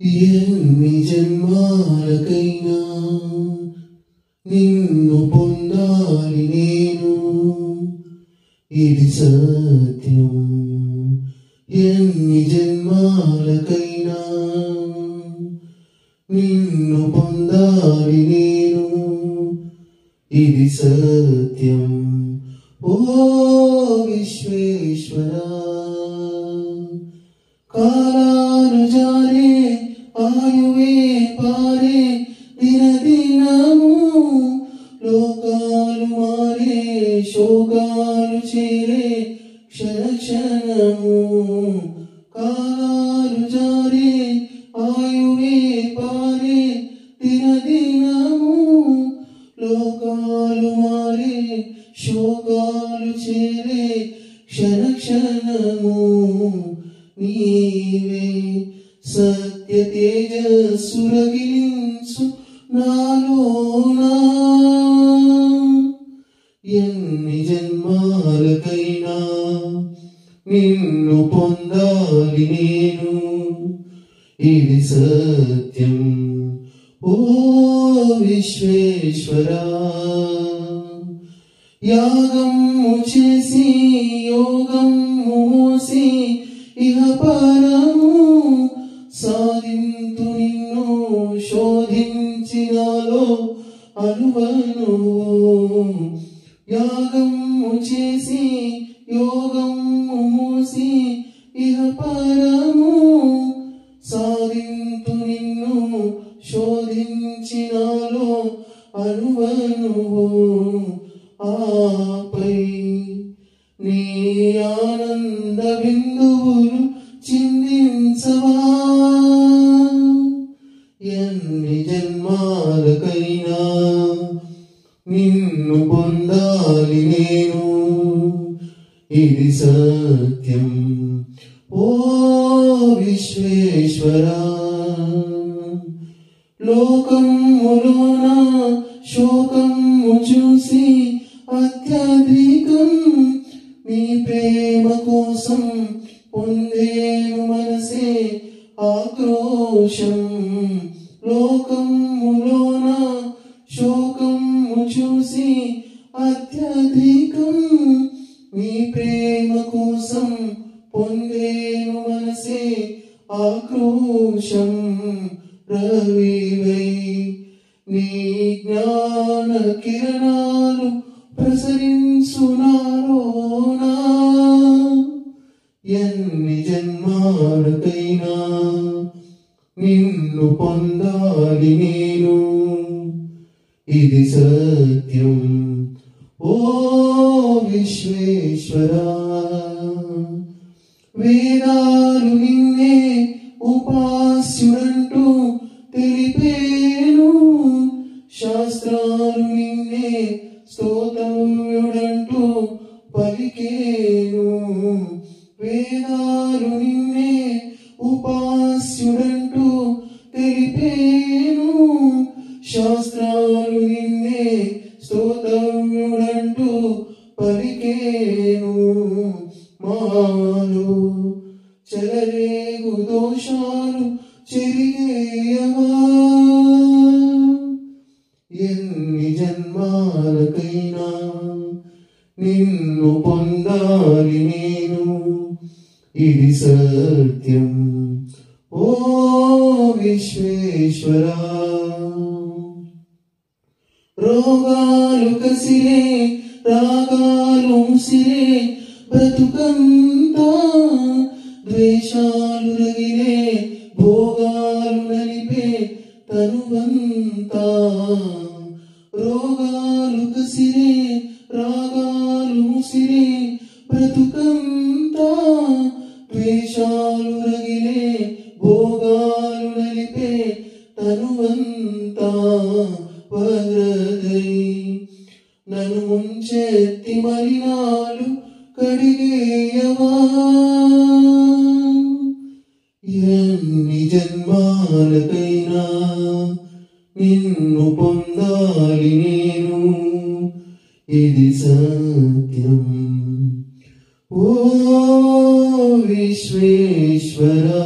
ఎన్ని జన్మాలకైనా నిన్ను పొందాలి నేను, ఇది సత్యం. ఎన్ని జన్మాలకైనా నిన్ను పొందాలి నేను, ఇది సత్యం. ఓ విశ్వేశ్వరా, కాలాలు జారే ఆయువే పారే దినదినము, లోకాలు మారే శోకాలు చేరే క్షణ క్షణము. కాలాలు జారే ఆయువే పారే దినదినము, లోకాలు మారే శోకాలు చేరే క్షణ క్షణము. నీవే సత్య తేజస్సు రగిలించు నాలోనా, ఎన్ని జన్మాలకైనా నిన్ను పొందాలి నేను, ఇది సత్యం. ఓ విశ్వేశ్వరా, యాగము చేసి యోగము మోసి ఇహ పరము సాధింతు నిన్ను శోధించినాలో అనువను. యాగము చేసి యోగము మోసి ఇహ పరము సాధింతు నిన్ను శోధించినాలో అనువను. ఆపై నీ ఆనంద బిందువులు చిందించవా, ఎన్ని జన్మాలకైనా నిన్ను పొందాలి నేను, ఇది సత్యం. ఓ విశ్వేశ్వరా, లోకములోన శోకము చూసి అత్యధికం నీ ప్రేమ కోసం పొందేను మనసే ఆక్రోశం. లోకములోన శోకము చూసి అత్యధికం నీ ప్రేమ కోసం పొందేను మనసే ఆక్రోశం. రవివై నీ జ్ఞాన కిరణాలు ప్రసరించునాలోనా, ఎన్ని జన్మాలకైనా నిన్ను పొందాలి నేను, ఇది సత్యం. ఓ విశ్వేశ్వరా, వేదాలు నిన్నే ఉపాస్యుడంటూ తెలిపేను, శాస్త్రాలు నిన్నే స్తోత్రవ్యుడంటూ పలికేను. వేదాలు నిన్నే ఉపాస్యుడంటూ తెలిపేను, శాస్త్రాలు నిన్నే స్తోత్రవ్యుడంటూ పలికేను. మాలో చెలరేగు దోషాలు చెరిగేయవా, ఎన్ని జన్మాలకైనా నిన్ను పొందాలి నేను, ఇది సత్యం. ఓ విశ్వేశ్వరా, రోగాలు కసిరే రాగాలు ముసిరే బ్రతుకంతా, ద్వేషాలు రగిలే భోగాలు నలిపే తనువంతా. రోగాలు కసిరే రాగాలు ముసిరే బ్రతుకంతా, ద్వేషాలు రగిలే భోగాలు నలిపే తనువంతా. వరదై నన్ను ముంచెత్తి మలినాలు కడిగేయవా, ఎన్ని జన్మాలకైనా నిన్ను పొందాలి నేను, ఇది సత్యం. ఓ విశ్వేశ్వరా.